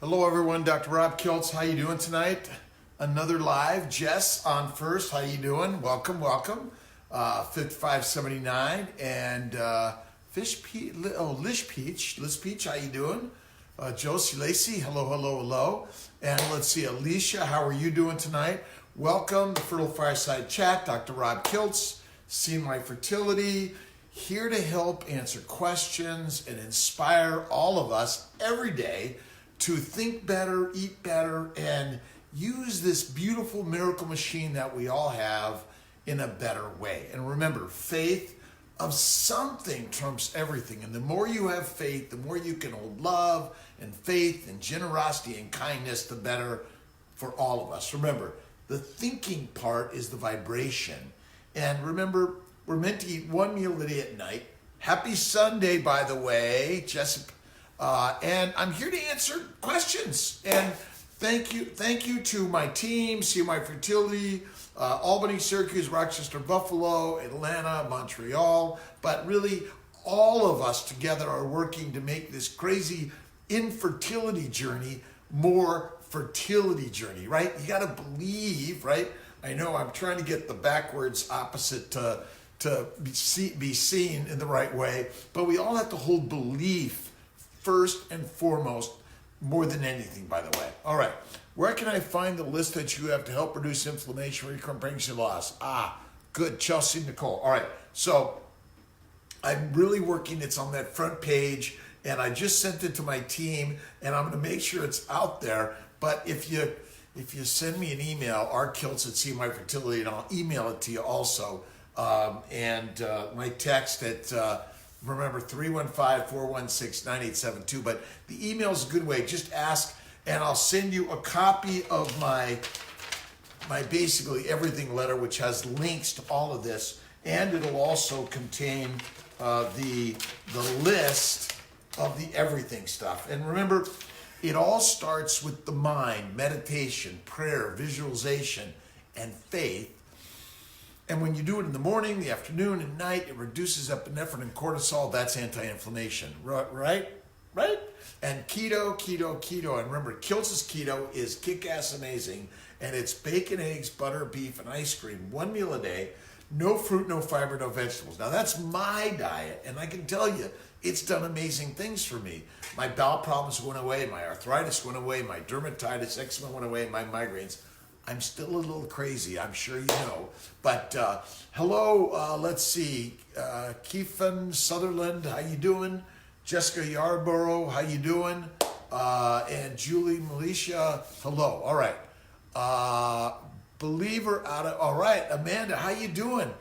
Hello everyone, Dr. Rob Kiltz. How you doing tonight? Another live. Jess on first. How you doing? Welcome, welcome. 5579 and Lish Peach. How you doing? Josie Lacey. Hello, hello, hello. And let's see, Alicia. How are you doing tonight? Welcome to Fertile Fireside Chat. Dr. Rob Kiltz, See My Fertility, here to help answer questions and inspire all of us every day to think better, eat better, and use this beautiful miracle machine that we all have in a better way. And remember, faith of something trumps everything. And the more you have faith, the more you can hold love and faith and generosity and kindness, the better for all of us. Remember, the thinking part is the vibration. And remember, we're meant to eat one meal a day at night. Happy Sunday, by the way, Jessica. And I'm here to answer questions. And thank you to my team, See My Fertility, Albany, Syracuse, Rochester, Buffalo, Atlanta, Montreal. But really, all of us together are working to make this crazy infertility journey more fertility journey, right? You got to believe, right? I know I'm trying to get the backwards opposite to be seen in the right way, but we all have to hold belief first and foremost, more than anything, by the way. All right, where can I find the list that you have to help reduce inflammation, recurrent pregnancy loss? Good, Chelsea Nicole. All right, so I'm really working. It's on that front page, and I just sent it to my team, and I'm going to make sure it's out there. But if you send me an email, rkiltz@seemyfertility, and I'll email it to you also. My text at remember 315-416-9872. But the email is a good way. Just ask, and I'll send you a copy of my basically everything letter, which has links to all of this, and it'll also contain the list of the everything stuff. And remember, it all starts with the mind, meditation, prayer, visualization, and faith. And when you do it in the morning, the afternoon, and night, it reduces epinephrine and cortisol. That's anti-inflammation, right? And keto. And remember, Kiltz's keto is kick-ass amazing. And it's bacon, eggs, butter, beef, and ice cream. One meal a day. No fruit, no fiber, no vegetables. Now, that's my diet. And I can tell you, it's done amazing things for me. My bowel problems went away. My arthritis went away. My dermatitis, eczema went away. My migraines. I'm still a little crazy, I'm sure you know. But hello, let's see. Keefan Sutherland, how you doing? Jessica Yarborough, how you doing? And Julie Militia, hello. All right. Believer out of, all right. Amanda, how you doing?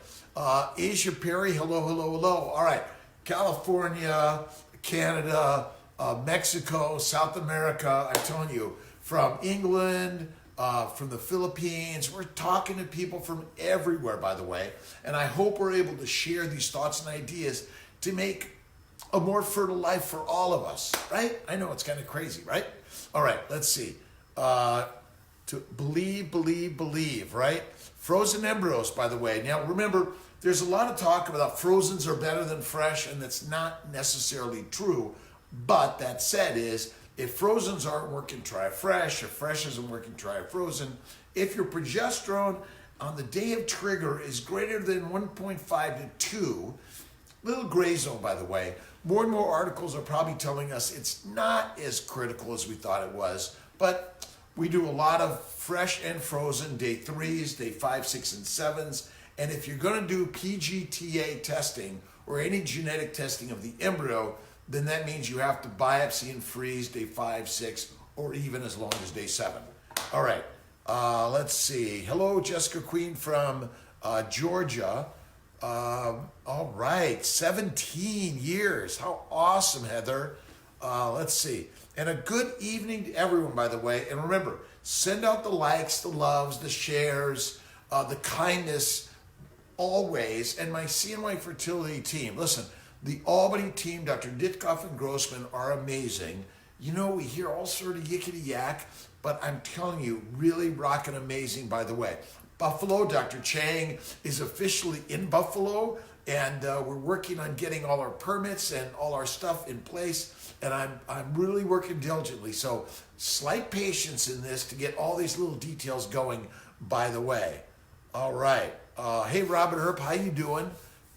Asia Perry, hello. All right. California, Canada, Mexico, South America, I'm telling you, from England, from the Philippines. We're talking to people from everywhere, by the way. And I hope we're able to share these thoughts and ideas to make a more fertile life for all of us, right? I know it's kind of crazy, right? All right, let's see. To believe, right? Frozen embryos, by the way. Now, remember, there's a lot of talk about frozens are better than fresh, and that's not necessarily true. But that said is, if frozens aren't working, try fresh. If fresh isn't working, try frozen. If your progesterone on the day of trigger is greater than 1.5 to 2, little gray zone, by the way, more and more articles are probably telling us it's not as critical as we thought it was. But we do a lot of fresh and frozen, day 3s, day 5, 6, and 7s. And if you're going to do PGTA testing or any genetic testing of the embryo, then that means you have to biopsy and freeze day 5, 6, or even as long as day 7. All right, let's see. Hello, Jessica Queen from Georgia. All right, 17 years. How awesome, Heather. Let's see. And a good evening to everyone, by the way. And remember, send out the likes, the loves, the shares, the kindness, always. And my CNY Fertility team. Listen, the Albany team, Dr. Ditkoff and Grossman, are amazing. You know, we hear all sort of yickety yak, but I'm telling you, really rocking amazing, by the way. Buffalo, Dr. Chang is officially in Buffalo, and we're working on getting all our permits and all our stuff in place, and I'm really working diligently. So slight patience in this to get all these little details going, by the way. All right. Hey, Robin Herb, how you doing?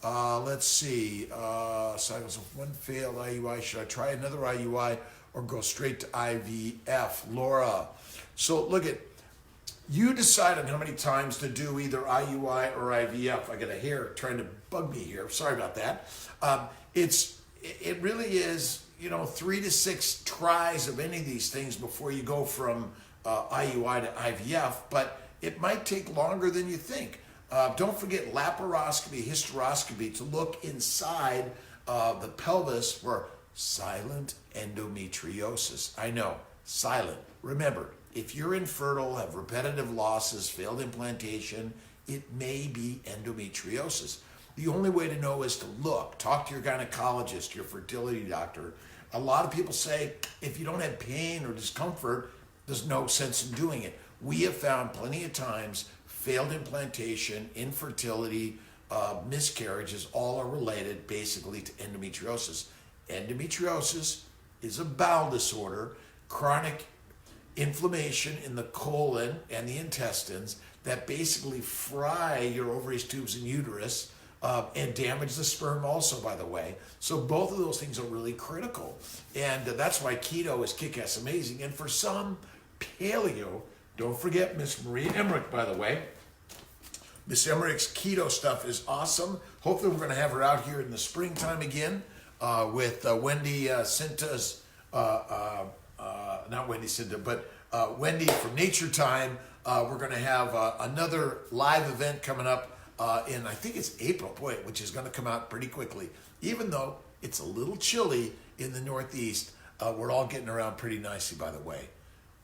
Let's see. Cycles of one failed IUI. Should I try another IUI or go straight to IVF? Laura. So look at, you decide on how many times to do either IUI or IVF. I got a hair trying to bug me here. Sorry about that. It really is, 3 to 6 tries of any of these things before you go from IUI to IVF, but it might take longer than you think. Don't forget laparoscopy, hysteroscopy to look inside the pelvis for silent endometriosis. I know, silent. Remember, if you're infertile, have repetitive losses, failed implantation, it may be endometriosis. The only way to know is to look. Talk to your gynecologist, your fertility doctor. A lot of people say if you don't have pain or discomfort, there's no sense in doing it. We have found plenty of times failed implantation, infertility, miscarriages, all are related basically to endometriosis. Endometriosis is a bowel disorder, chronic inflammation in the colon and the intestines that basically fry your ovaries, tubes, and uterus, and damage the sperm also, by the way. So both of those things are really critical. And that's why keto is kick-ass amazing. And for some, paleo, don't forget Miss Marie Emmerich, by the way. Miss Emmerich's keto stuff is awesome. Hopefully we're going to have her out here in the springtime again with Wendy Cinta's, not Wendy Cinta, but Wendy from Nature Time. We're going to have another live event coming up in, I think it's April, boy, which is going to come out pretty quickly. Even though it's a little chilly in the Northeast, we're all getting around pretty nicely, by the way.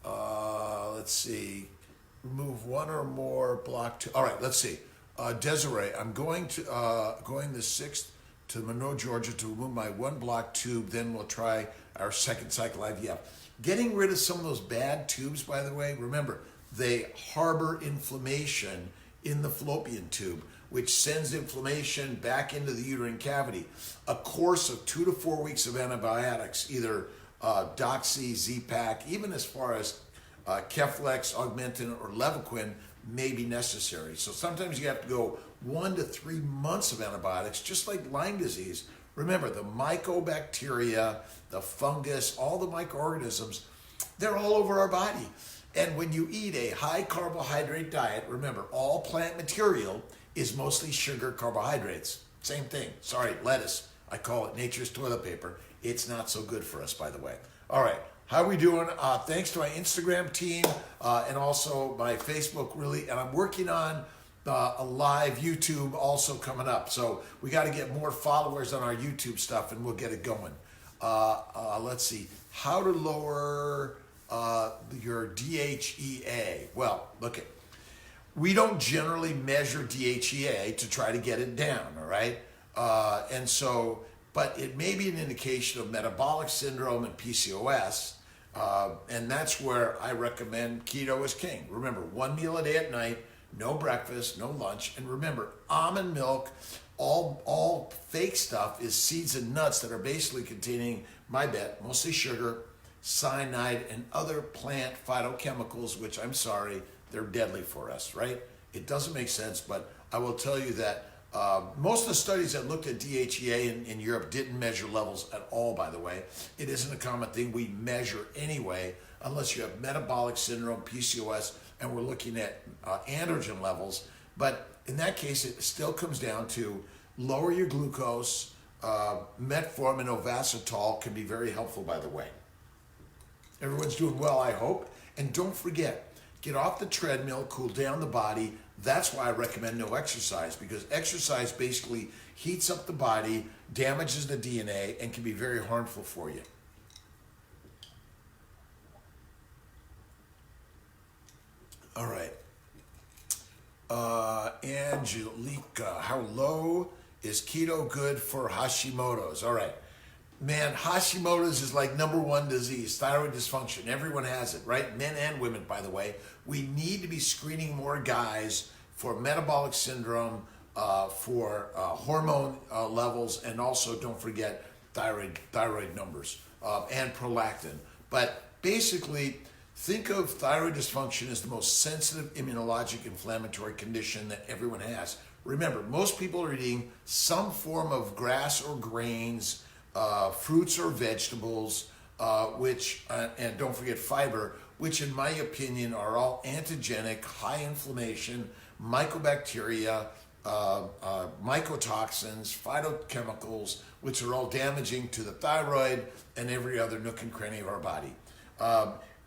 Let's see. Remove one or more block two. All right, let's see. Desiree, I'm going the 6th to Monroe, Georgia to remove my one block tube. Then we'll try our second cycle IVF. Getting rid of some of those bad tubes, by the way, remember, they harbor inflammation in the fallopian tube, which sends inflammation back into the uterine cavity. A course of 2 to 4 weeks of antibiotics, either Doxy, Z-Pak, even as far as Keflex, Augmentin, or Levaquin may be necessary. So sometimes you have to go 1 to 3 months of antibiotics, just like Lyme disease. Remember, the mycobacteria, the fungus, all the microorganisms, they're all over our body. And when you eat a high carbohydrate diet, remember, all plant material is mostly sugar carbohydrates. Same thing. Sorry, lettuce. I call it nature's toilet paper. It's not so good for us, by the way. All right. How are we doing? Thanks to my Instagram team and also my Facebook, really. And I'm working on a live YouTube also coming up. So we got to get more followers on our YouTube stuff and we'll get it going. Let's see. How to lower your DHEA. Well, look, we don't generally measure DHEA to try to get it down, all right? But it may be an indication of metabolic syndrome and PCOS. And that's where I recommend keto is king. Remember, 1 meal a day at night, no breakfast, no lunch. And remember, almond milk, all fake stuff is seeds and nuts that are basically containing, my bet, mostly sugar, cyanide, and other plant phytochemicals, which I'm sorry, they're deadly for us, right? It doesn't make sense, but I will tell you that most of the studies that looked at DHEA in Europe didn't measure levels at all, by the way. It isn't a common thing we measure anyway, unless you have metabolic syndrome, PCOS, and we're looking at androgen levels. But in that case, it still comes down to lower your glucose. Metformin and Ovasitol can be very helpful, by the way. Everyone's doing well, I hope. And don't forget, get off the treadmill, cool down the body. That's why I recommend no exercise, because exercise basically heats up the body, damages the DNA, and can be very harmful for you. All right. Angelica, how low is keto good for Hashimoto's? All right. Man, Hashimoto's is like #1 disease, thyroid dysfunction. Everyone has it, right? Men and women, by the way. We need to be screening more guys for metabolic syndrome, for hormone levels, and also don't forget thyroid numbers and prolactin. But basically, think of thyroid dysfunction as the most sensitive immunologic inflammatory condition that everyone has. Remember, most people are eating some form of grass or grains, fruits or vegetables, and don't forget fiber, which in my opinion are all antigenic, high inflammation, mycobacteria, mycotoxins, phytochemicals, which are all damaging to the thyroid and every other nook and cranny of our body.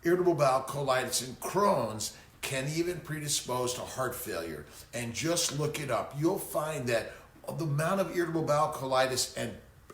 Irritable bowel colitis and Crohn's can even predispose to heart failure. And just look it up. You'll find that the amount of irritable bowel colitis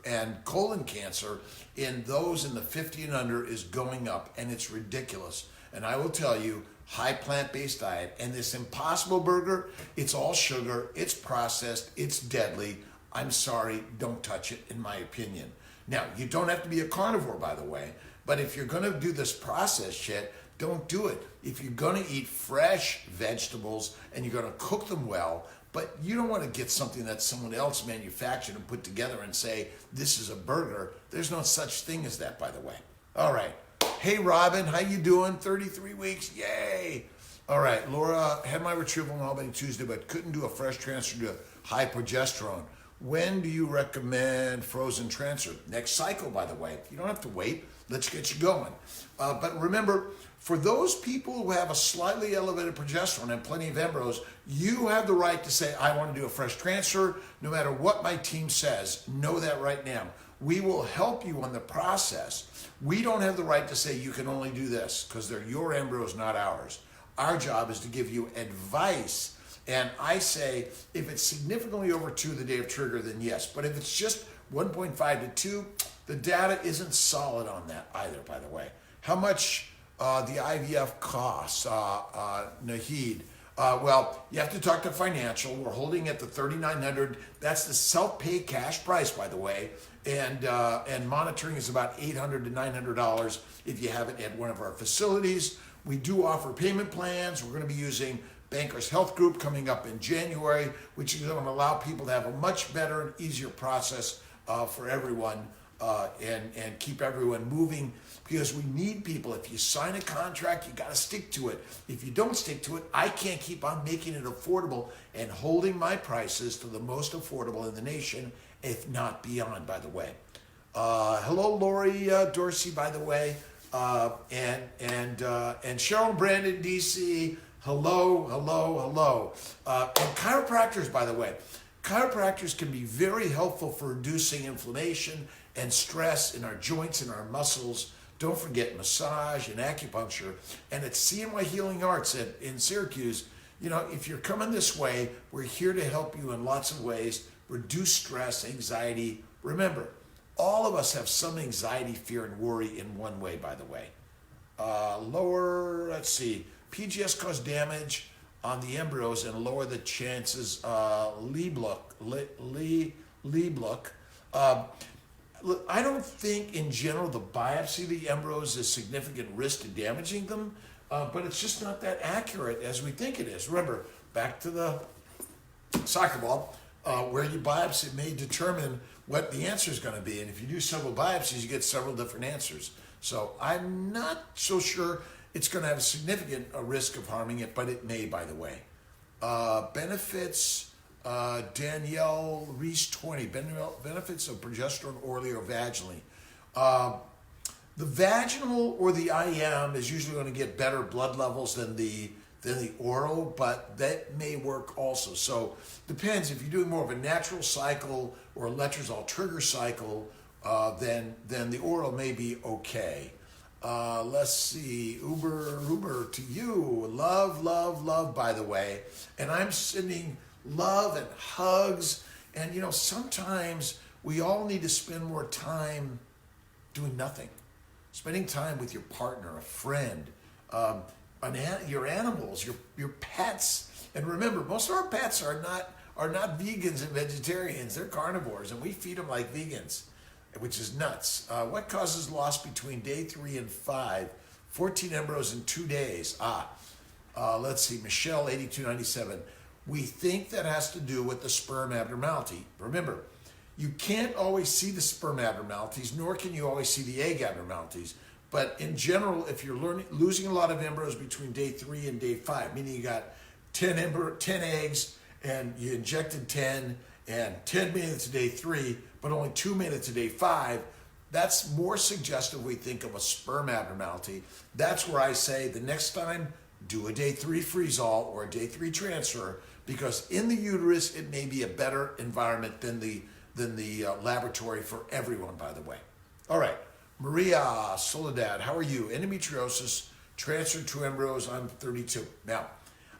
and colon cancer in those in the 50 and under is going up, and it's ridiculous. And I will tell you, high plant-based diet and this Impossible Burger, it's all sugar, it's processed, it's deadly. I'm sorry, don't touch it, in my opinion. Now, you don't have to be a carnivore, by the way, but if you're gonna do this processed shit, don't do it. If you're gonna eat fresh vegetables and you're gonna cook them well, but you don't want to get something that someone else manufactured and put together and say, this is a burger. There's no such thing as that, by the way. All right. Hey, Robin, how you doing? 33 weeks, yay. All right, Laura, had my retrieval on Albany Tuesday, but couldn't do a fresh transfer to high progesterone. When do you recommend frozen transfer? Next cycle, by the way. You don't have to wait. Let's get you going. But remember, for those people who have a slightly elevated progesterone and plenty of embryos, you have the right to say, I want to do a fresh transfer, no matter what my team says. Know that right now. We will help you on the process. We don't have the right to say you can only do this because they're your embryos, not ours. Our job is to give you advice. And I say, if it's significantly over 2 the day of trigger, then yes. But if it's just 1.5 to 2, the data isn't solid on that either, by the way. How much the IVF costs, Nahid? Well, you have to talk to financial. We're holding at the $3,900. That's the self-pay cash price, by the way. And monitoring is about $800 to $900 if you have it at one of our facilities. We do offer payment plans. We're going to be using Bankers Health Group coming up in January, which is going to allow people to have a much better and easier process for everyone and keep everyone moving, because we need people. If you sign a contract, you got to stick to it. If you don't stick to it, I can't keep on making it affordable and holding my prices to the most affordable in the nation, if not beyond, by the way. Hello, Lori Dorsey, by the way, and Cheryl Brandon, DC. Hello. And chiropractors, by the way. Chiropractors can be very helpful for reducing inflammation and stress in our joints and our muscles. Don't forget massage and acupuncture. And at CNY Healing Arts in Syracuse, you know, if you're coming this way, we're here to help you in lots of ways. Reduce stress, anxiety. Remember, all of us have some anxiety, fear, and worry in one way, by the way. Let's see. PGS cause damage on the embryos and lower the chances Liebluck. I don't think in general the biopsy of the embryos is significant risk to damaging them, but it's just not that accurate as we think it is. Remember, back to the soccer ball, where you biopsy may determine what the answer is going to be, and if you do several biopsies, you get several different answers. So I'm not so sure it's going to have a significant risk of harming it, but it may, by the way. Benefits, Danielle Reese 20, benefits of progesterone orally or vaginally. The vaginal or the IM is usually going to get better blood levels than the oral, but that may work also. So depends. If you're doing more of a natural cycle or a letrozole trigger cycle, then the oral may be okay. Let's see, Uber to you. Love, by the way. And I'm sending love and hugs. And, you know, sometimes we all need to spend more time doing nothing. Spending time with your partner, a friend, your animals, your pets. And remember, most of our pets are not vegans and vegetarians. They're carnivores, and we feed them like vegans, which is nuts. What causes loss between day 3 and 5? 14 embryos in 2 days. Let's see, Michelle, 8297. We think that has to do with the sperm abnormality. Remember, you can't always see the sperm abnormalities, nor can you always see the egg abnormalities. But in general, if you're losing a lot of embryos between day 3 and day 5, meaning you got 10 eggs and you injected 10 and 10 made it to day 3, but only 2 made it to day 5, that's more suggestive, we think, of a sperm abnormality. That's where I say the next time, do a day 3 freeze-all or a day 3 transfer, because in the uterus, it may be a better environment than the laboratory for everyone, by the way. All right, Maria Soledad, how are you? Endometriosis, transferred 2 embryos, I'm 32. Now,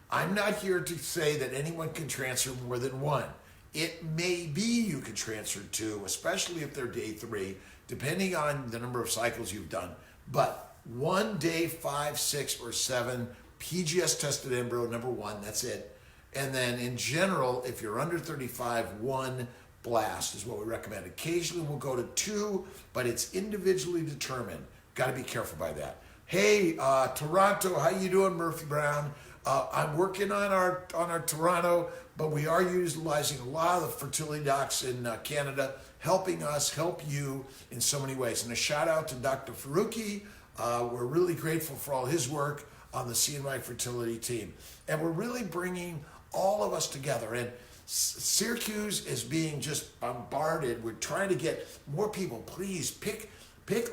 I'm not here to say that anyone can transfer more than 1. It may be you can transfer 2, especially if they're day 3, depending on the number of cycles you've done. But 1 day 5, 6, or 7, PGS tested embryo, number 1, that's it. And then in general, if you're under 35, 1 blast is what we recommend. Occasionally we'll go to 2, but it's individually determined. Got to be careful by that. Hey, Toronto, how you doing, Murphy Brown? I'm working on our Toronto, but we are utilizing a lot of the fertility docs in Canada, helping us help you in so many ways. And a shout out to Dr. Faruqi. We're really grateful for all his work on the CNY fertility team. And we're really bringing all of us together. And Syracuse is being just bombarded. We're trying to get more people. Please pick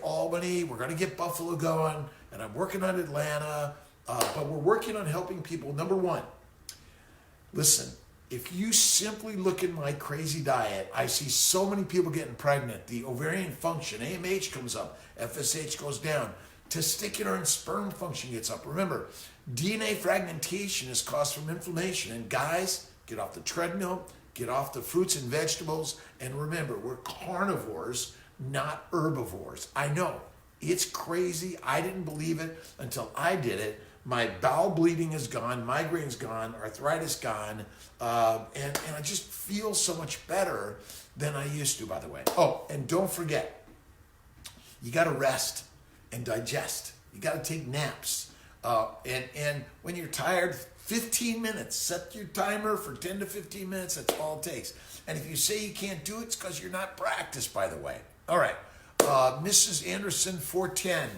Albany. We're going to get Buffalo going. And I'm working on Atlanta. But we're working on helping people. Number 1, listen, if you simply look at my crazy diet, I see so many people getting pregnant. The ovarian function, AMH comes up, FSH goes down, testicular and sperm function gets up. Remember, DNA fragmentation is caused from inflammation. And guys, get off the treadmill, get off the fruits and vegetables, and remember, we're carnivores, not herbivores. I know, it's crazy. I didn't believe it until I did it. My bowel bleeding is gone, migraine's gone, arthritis gone, and I just feel so much better than I used to, by the way. Oh, and don't forget, you got to rest and digest. You got to take naps. And when you're tired, 15 minutes. Set your timer for 10 to 15 minutes. That's all it takes. And if you say you can't do it, it's because you're not practiced, by the way. All right. Mrs. Anderson, 410.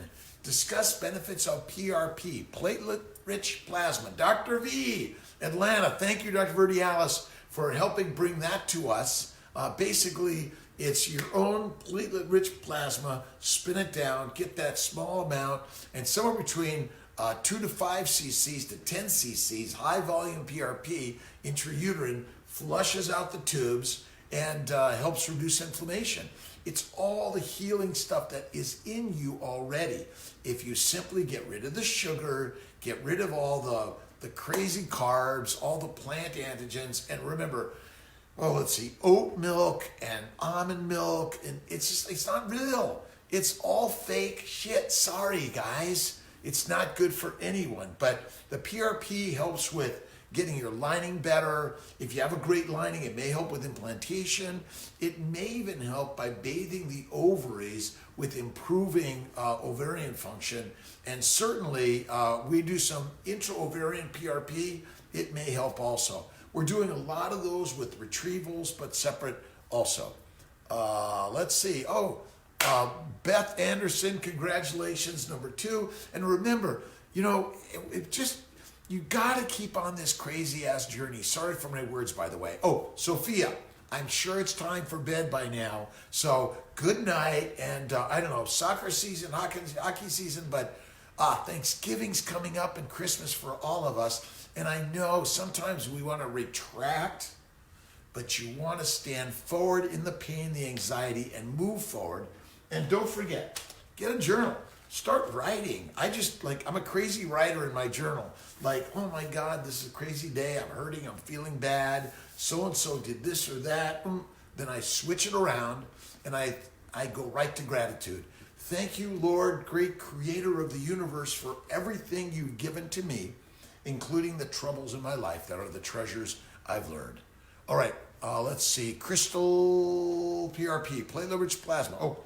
Discuss benefits of PRP, platelet-rich plasma. Dr. V, Atlanta. Thank you, Dr. Verdialis, for helping bring that to us. Basically, it's your own platelet-rich plasma. Spin it down, get that small amount, and somewhere between 2 to 5 cc's to 10 cc's, high volume PRP, intrauterine, flushes out the tubes and helps reduce inflammation. It's all the healing stuff that is in you already. If you simply get rid of the sugar, get rid of all the crazy carbs, all the plant antigens, and remember, oat milk and almond milk, and it's not real. It's all fake shit. Sorry, guys. It's not good for anyone. But the PRP helps with getting your lining better. If you have a great lining, it may help with implantation. It may even help by bathing the ovaries with improving ovarian function. And certainly, we do some intra-ovarian PRP. It may help also. We're doing a lot of those with retrievals, but separate also. Let's see. Beth Anderson, congratulations, number 2. And remember, you got to keep on this crazy-ass journey. Sorry for my words, by the way. Oh, Sophia, I'm sure it's time for bed by now. So good night. And I don't know, soccer season, hockey season, but Thanksgiving's coming up and Christmas for all of us. And I know sometimes we want to retract, but you want to stand forward in the pain, the anxiety, and move forward. And don't forget, get a journal. Start writing. I'm a crazy writer in my journal. Like, oh my God, this is a crazy day. I'm hurting. I'm feeling bad. So-and-so did this or that. Then I switch it around and I go right to gratitude. Thank you, Lord, great creator of the universe, for everything you've given to me, including the troubles in my life that are the treasures I've learned. All right, let's see. Crystal PRP, platelet-rich plasma. Oh,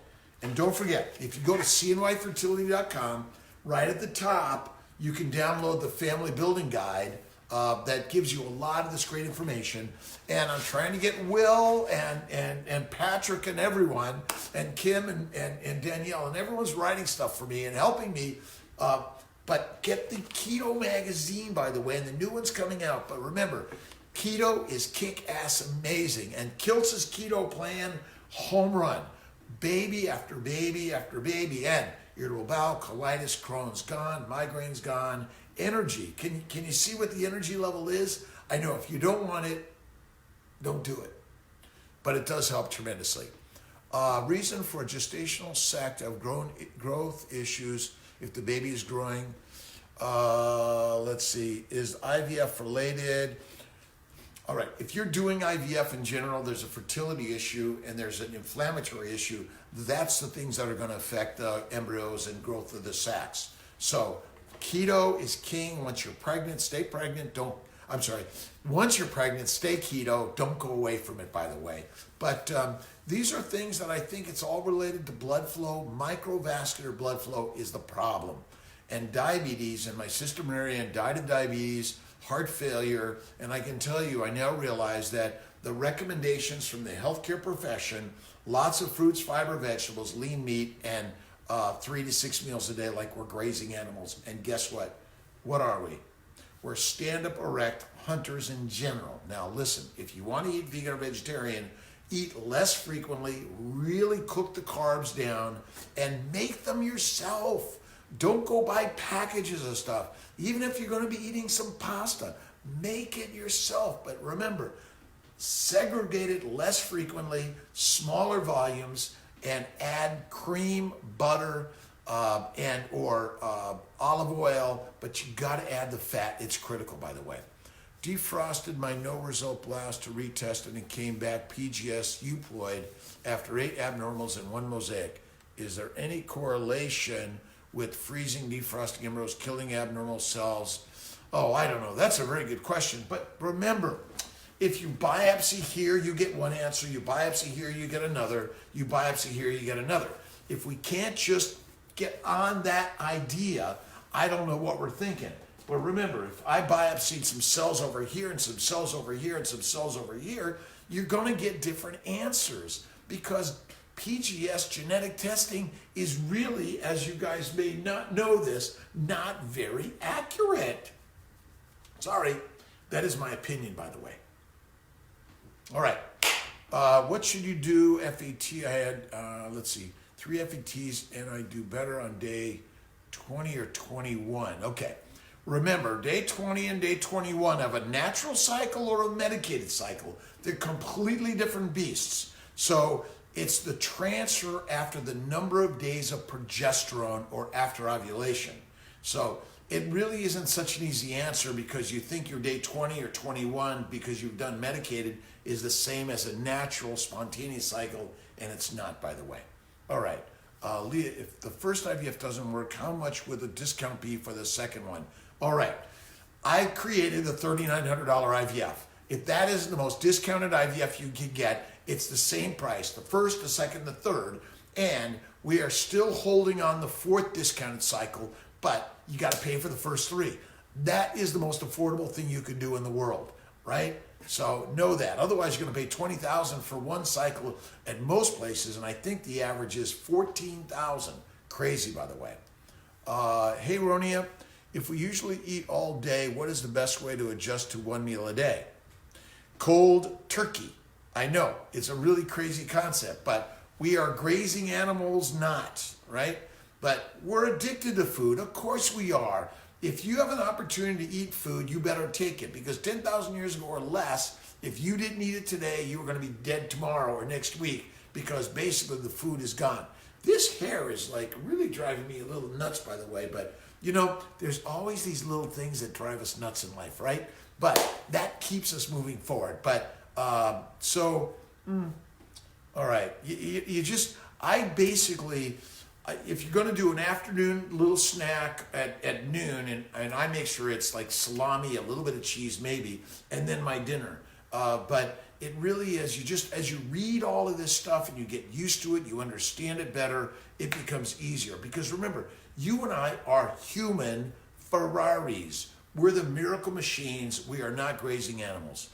and don't forget, if you go to cnyfertility.com, right at the top, you can download the family building guide that gives you a lot of this great information. And I'm trying to get Will and Patrick and everyone, and Kim and Danielle, and everyone's writing stuff for me and helping me. But get the Keto magazine, by the way, and the new one's coming out. But remember, keto is kick-ass amazing. And Kiltz's keto plan, home run. Baby after baby after baby. And irritable bowel, colitis, Crohn's gone, migraine's gone. Energy. Can you see what the energy level is? I know if you don't want it, don't do it. But it does help tremendously. Reason for gestational sac to have growth issues if the baby is growing. Let's see. Is IVF related? All right. If you're doing IVF in general, there's a fertility issue and there's an inflammatory issue. That's the things that are going to affect the embryos and growth of the sacs. So keto is king. Once you're pregnant, stay pregnant. Once you're pregnant, stay keto. Don't go away from it, by the way. But these are things that I think it's all related to blood flow. Microvascular blood flow is the problem. And diabetes, and my sister Marianne died of diabetes, heart failure, and I can tell you, I now realize that the recommendations from the healthcare profession, lots of fruits, fiber, vegetables, lean meat, and 3 to 6 meals a day like we're grazing animals. And guess what? What are we? We're stand-up erect hunters in general. Now listen, if you want to eat vegan or vegetarian, eat less frequently, really cook the carbs down, and make them yourself. Don't go buy packages of stuff. Even if you're going to be eating some pasta, make it yourself. But remember, segregate it less frequently, smaller volumes, and add cream, butter, and or olive oil, but you got to add the fat. It's critical, by the way. Defrosted my no result blast to retest it and came back PGS euploid after 8 abnormals and 1 mosaic. Is there any correlation with freezing, defrosting embryos, killing abnormal cells? Oh, I don't know. That's a very good question. But remember, if you biopsy here, you get one answer. You biopsy here, you get another. You biopsy here, you get another. If we can't just get on that idea, I don't know what we're thinking. But remember, if I biopsied some cells over here and some cells over here and some cells over here, you're going to get different answers because PGS genetic testing is really, as you guys may not know this, not very accurate. Sorry, that is my opinion, by the way. All right, what should you do? FET, I had, let's see, 3 FETs, and I do better on day 20 or 21. Okay, remember, day 20 and day 21 have a natural cycle or a medicated cycle. They're completely different beasts. So it's the transfer after the number of days of progesterone or after ovulation. So it really isn't such an easy answer because you think your day 20 or 21 because you've done medicated is the same as a natural spontaneous cycle, and it's not, by the way. All right, Leah, if the first IVF doesn't work, how much would the discount be for the second one? All right, I created the $3,900 IVF. If that is the most discounted IVF you can get, it's the same price, the first, the second, the third, and we are still holding on the 4th discounted cycle, but you got to pay for the first 3. That is the most affordable thing you can do in the world, right? So know that. Otherwise, you're going to pay $20,000 for one cycle at most places, and I think the average is $14,000. Crazy, by the way. Hey, Ronia, if we usually eat all day, what is the best way to adjust to 1 meal a day? Cold turkey. I know, it's a really crazy concept, but we are grazing animals not, right? But we're addicted to food. Of course we are. If you have an opportunity to eat food, you better take it because 10,000 years ago or less, if you didn't eat it today, you were going to be dead tomorrow or next week because basically the food is gone. This hair is like really driving me a little nuts, by the way, but you know, there's always these little things that drive us nuts in life, right? But that keeps us moving forward. But all right, I basically, if you're going to do an afternoon little snack at noon, and I make sure it's like salami, a little bit of cheese maybe, and then my dinner. But it really is, as you read all of this stuff and you get used to it, you understand it better, it becomes easier. Because remember, you and I are human Ferraris. We're the miracle machines. We are not grazing animals.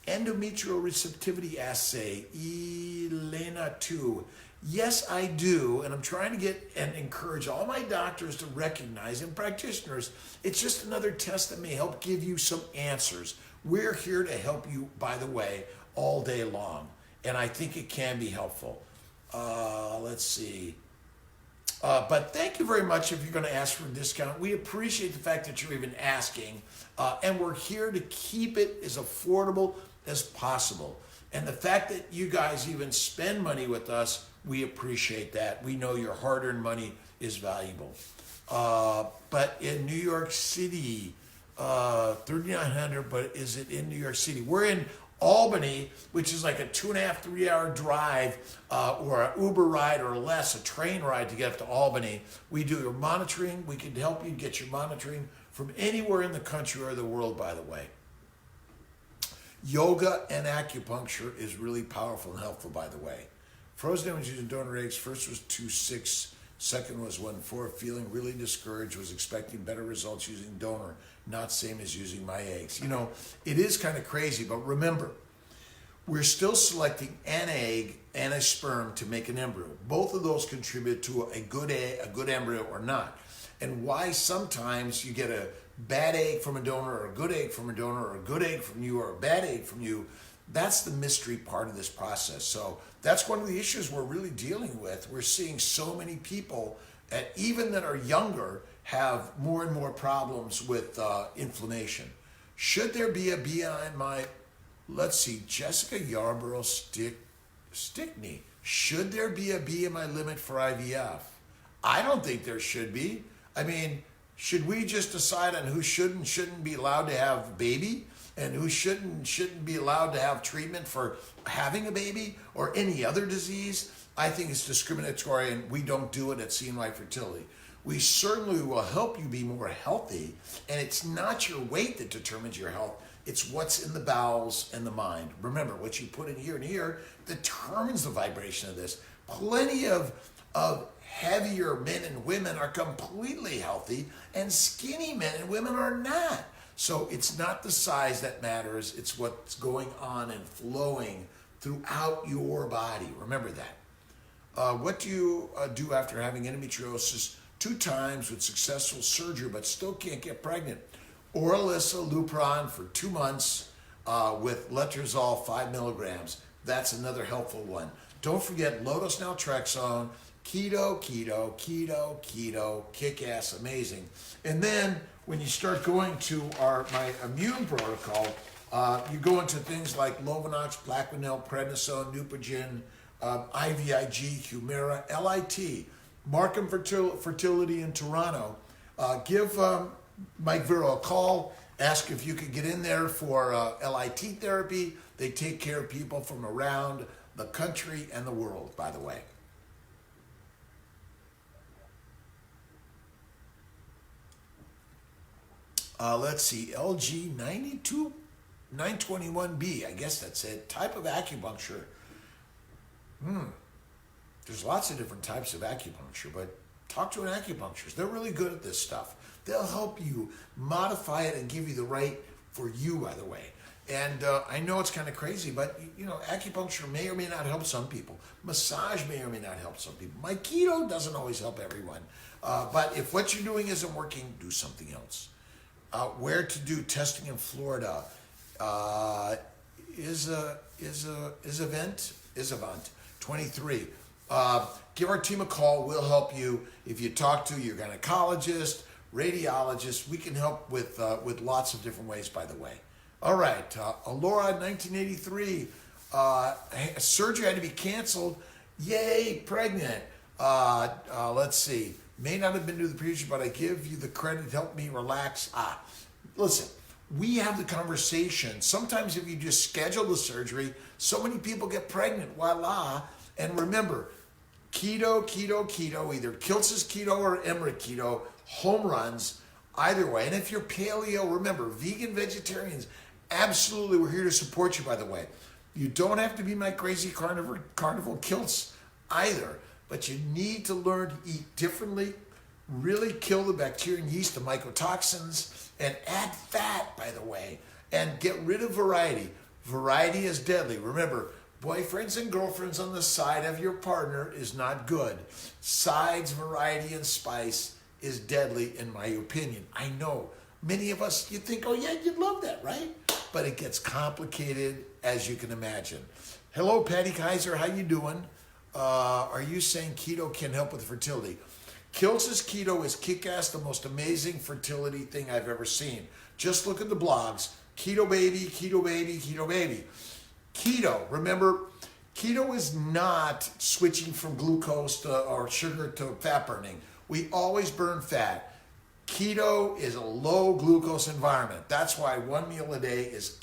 Endometrial receptivity assay, Elena 2. Yes, I do, and I'm trying to get and encourage all my doctors to recognize and practitioners. It's just another test that may help give you some answers. We're here to help you, by the way, all day long, and I think it can be helpful. Let's see. But thank you very much if you're going to ask for a discount. We appreciate the fact that you're even asking, and we're here to keep it as affordable as possible. And the fact that you guys even spend money with us, we appreciate that. We know your hard-earned money is valuable. But in New York City, 3,900, but is it in New York City? We're in Albany, which is like a 2.5, 3 hour drive, or an Uber ride or less, a train ride to get up to Albany. We do your monitoring. We can help you get your monitoring from anywhere in the country or the world, by the way. Yoga and acupuncture is really powerful and helpful, by the way. Frozen was using donor eggs. First was 2.6, second was 1.4. Feeling really discouraged, was expecting better results using donor, not same as using my eggs. You know, it is kind of crazy, but remember, we're still selecting an egg and a sperm to make an embryo. Both of those contribute to a good embryo or not. And why sometimes you get a bad egg from a donor or a good egg from a donor or a good egg from you or a bad egg from you, that's the mystery part of this process. So that's one of the issues we're really dealing with. We're seeing so many people, even that are younger, have more and more problems with inflammation. Should there be a BMI? Let's see, Jessica Yarborough Stickney. Should there be a BMI limit for IVF? I don't think there should be. I mean, should we just decide on who should and shouldn't be allowed to have a baby, and who shouldn't be allowed to have treatment for having a baby or any other disease? I think it's discriminatory, and we don't do it at CNY Fertility. We certainly will help you be more healthy, and it's not your weight that determines your health. It's what's in the bowels and the mind. Remember, what you put in here and here determines the vibration of this. Plenty of heavier men and women are completely healthy, and skinny men and women are not. So it's not the size that matters, it's what's going on and flowing throughout your body. Remember that. What do you do after having endometriosis 2 times with successful surgery but still can't get pregnant? Oralisa Lupron for 2 months with letrozole 5 milligrams. That's another helpful one. Don't forget low-dose naltrexone, keto, kick-ass, amazing. And then when you start going to my immune protocol, you go into things like Lovenox, Plaquenil, Prednisone, Neupogen, IVIG, Humira, LIT, Markham Fertility in Toronto. Give Mike Vero a call. Ask if you could get in there for LIT therapy. They take care of people from around the country and the world, by the way. Let's see, LG 921B, I guess that's it. Type of acupuncture. There's lots of different types of acupuncture, but talk to an acupuncturist. They're really good at this stuff. They'll help you modify it and give you the right for you, by the way. And I know it's kind of crazy, but you know, acupuncture may or may not help some people. Massage may or may not help some people. My keto doesn't always help everyone. But if what you're doing isn't working, do something else. Where to do testing in Florida? Isavant 23. Give our team a call. We'll help you. If you talk to your gynecologist, radiologist, we can help with lots of different ways, by the way. All right, Alora 1983. Surgery had to be canceled. Yay, pregnant. Let's see. May not have been due to the procedure, but I give you the credit. Help me relax. Listen, we have the conversation. Sometimes if you just schedule the surgery, so many people get pregnant. Voila. And remember, keto, either Kiltz's keto or Emmerich keto, home runs, either way. And if you're paleo, remember, vegan, vegetarians, absolutely, we're here to support you, by the way. You don't have to be my crazy carnivore Kiltz either. But you need to learn to eat differently, really kill the bacteria and yeast, the mycotoxins, and add fat, by the way, and get rid of variety. Variety is deadly. Remember, boyfriends and girlfriends on the side of your partner is not good. Sides, variety, and spice is deadly, in my opinion. I know many of us, you think, oh yeah, you'd love that, right? But it gets complicated, as you can imagine. Hello, Patty Kaiser, how you doing? Are you saying keto can help with fertility? Kiltz's keto is kick-ass, the most amazing fertility thing I've ever seen. Just look at the blogs. Keto baby, keto baby, keto baby. Keto, remember, keto is not switching from glucose or sugar to fat burning. We always burn fat. Keto is a low glucose environment. That's why one meal a day is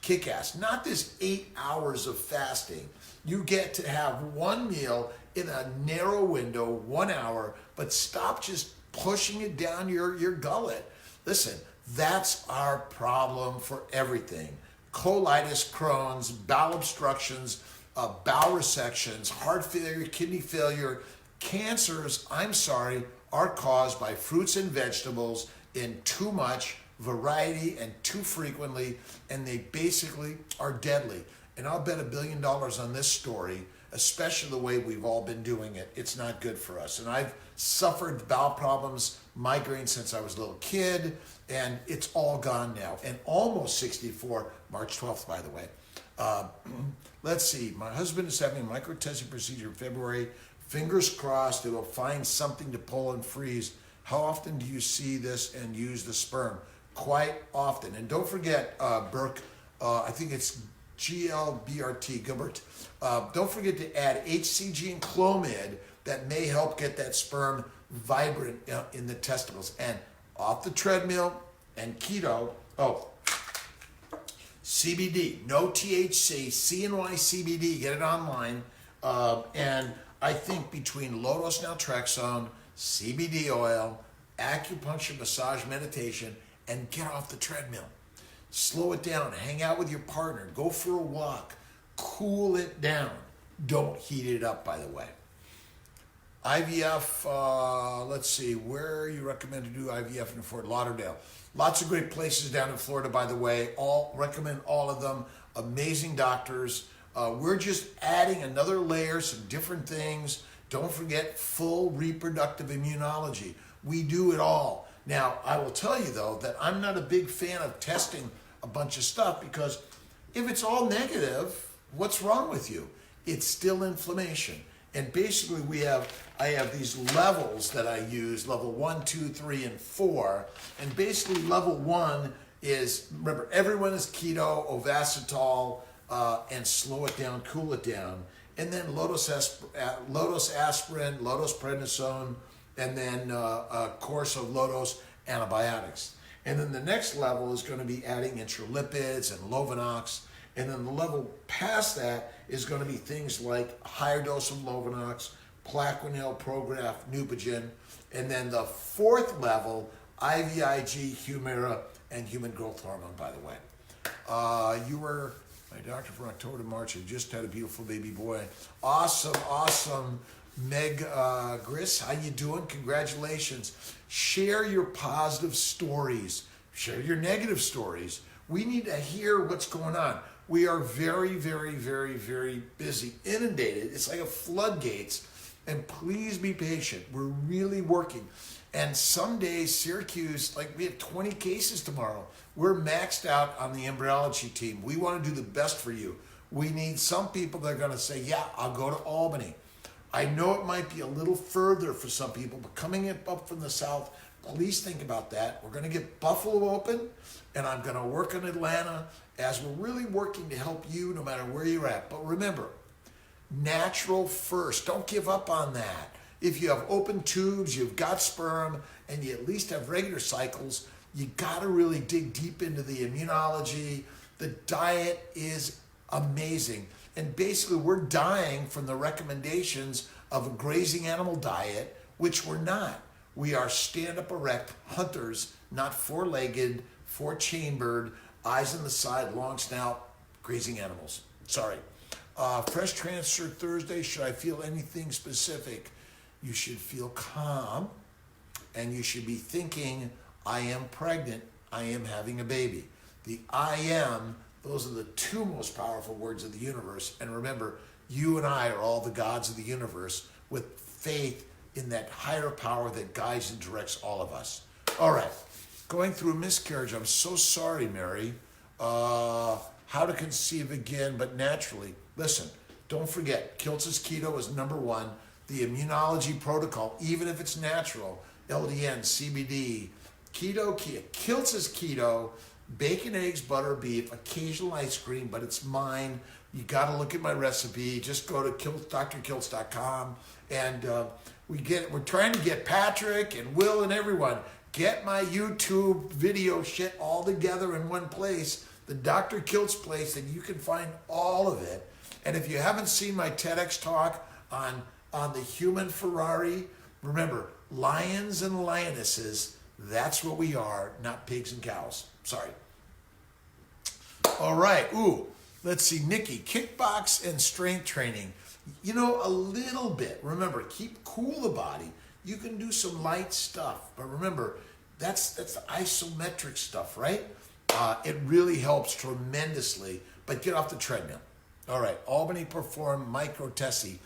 kick-ass. Not this 8 hours of fasting. You get to have one meal in a narrow window, 1 hour, but stop just pushing it down your gullet. Listen, that's our problem for everything. Colitis, Crohn's, bowel obstructions, bowel resections, heart failure, kidney failure, cancers, I'm sorry, are caused by fruits and vegetables in too much variety and too frequently, and they basically are deadly. And I'll bet $1 billion on this story, especially the way we've all been doing it. It's not good for us. And I've suffered bowel problems, migraine since I was a little kid, and it's all gone now. And almost 64, March 12th, by the way. Let's see, my husband is having a microtesting procedure in February. Fingers crossed it will find something to pull and freeze. How often do you see this and use the sperm? Quite often. And don't forget, Burke, I think it's GLBRT, Gilbert. Don't forget to add HCG and Clomid. That may help get that sperm vibrant in the testicles. And off the treadmill and keto, CBD, no THC, CNY CBD, get it online. And I think between low-dose naltrexone, CBD oil, acupuncture, massage, meditation, and get off the treadmill. Slow it down, hang out with your partner, go for a walk, cool it down. Don't heat it up, by the way. IVF, let's see, where you recommend to do IVF in Fort Lauderdale? Lots of great places down in Florida, by the way. Recommend all of them. Amazing doctors. We're just adding another layer, some different things. Don't forget full reproductive immunology. We do it all. Now, I will tell you, though, that I'm not a big fan of testing a bunch of stuff because if it's all negative, what's wrong with you? It's still inflammation. And basically, I have these levels that I use, level 1, 2, 3, and 4. And basically, level 1 is, remember, everyone is keto, ovacetol, and slow it down, cool it down. And then low-dose aspirin, low-dose prednisone, and then a course of low-dose antibiotics. And then the next level is going to be adding intralipids and Lovenox. And then the level past that is going to be things like a higher dose of Lovenox, Plaquenil, Prograf, Neupogen. And then the fourth level, IVIG, Humira, and human growth hormone, by the way. You were my doctor from October to March. I just had a beautiful baby boy. Awesome. Meg Gris, how you doing? Congratulations. Share your positive stories. Share your negative stories. We need to hear what's going on. We are very, very, very, very busy, inundated. It's like a floodgates. And please be patient. We're really working. And some days, Syracuse, like we have 20 cases tomorrow. We're maxed out on the embryology team. We want to do the best for you. We need some people that are going to say, yeah, I'll go to Albany. I know it might be a little further for some people, but coming up from the south, please think about that. We're going to get Buffalo open, and I'm going to work in Atlanta as we're really working to help you no matter where you're at. But remember, natural first. Don't give up on that. If you have open tubes, you've got sperm, and you at least have regular cycles, you got to really dig deep into the immunology. The diet is amazing. And basically, we're dying from the recommendations of a grazing animal diet, which we're not. We are stand-up erect hunters, not four-legged, four-chambered, eyes on the side, long snout, grazing animals. Sorry. Fresh transfer Thursday. Should I feel anything specific? You should feel calm. and you should be thinking, I am pregnant, I am having a baby. The I am, those are the two most powerful words of the universe. And remember, you and I are all the gods of the universe with faith in that higher power that guides and directs all of us. All right, going through a miscarriage. I'm so sorry, Mary. How to conceive again, but naturally. Listen, don't forget, Kiltz's keto is number one. The immunology protocol, even if it's natural, LDN, CBD, Kiltz's keto, bacon, eggs, butter, beef, occasional ice cream, but it's mine. You got to look at my recipe. Just go to drkiltz.com, and we're trying to get Patrick and Will and everyone. Get my YouTube video shit all together in one place, the Dr. Kiltz place, and you can find all of it. And if you haven't seen my TEDx talk on the human Ferrari, remember, lions and lionesses, that's what we are, not pigs and cows. Sorry. All right. Let's see. Nikki, kickbox and strength training. You know, a little bit. Remember, keep cool the body. You can do some light stuff. But remember, that's the isometric stuff, right? It really helps tremendously. But get off the treadmill. All right. Albany perform microtesting.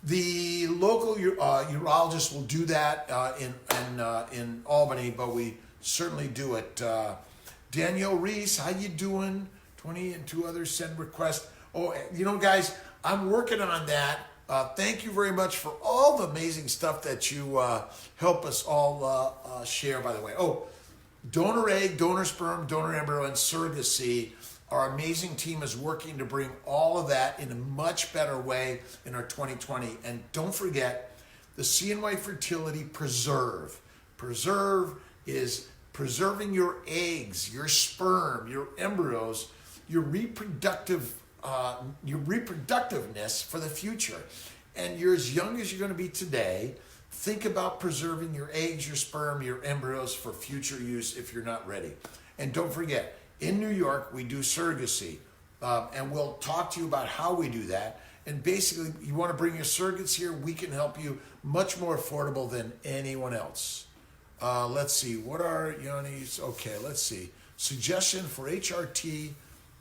The local urologist will do that in Albany, but we certainly do it. Danielle Reese, how you doing? 20 and 2 others send requests. Oh, you know, guys, I'm working on that. Thank you very much for all the amazing stuff that you help us all share, by the way. Oh, donor egg, donor sperm, donor embryo, and surrogacy. Our amazing team is working to bring all of that in a much better way in our 2020. And don't forget, the CNY Fertility Preserve. Preserve is preserving your eggs, your sperm, your embryos, your reproductiveness for the future. And you're as young as you're going to be today. Think about preserving your eggs, your sperm, your embryos for future use if you're not ready. And don't forget, in New York, we do surrogacy, and we'll talk to you about how we do that. And basically, you want to bring your surrogates here, we can help you much more affordable than anyone else. Let's see, what are Yanni's? Okay, let's see. Suggestion for HRT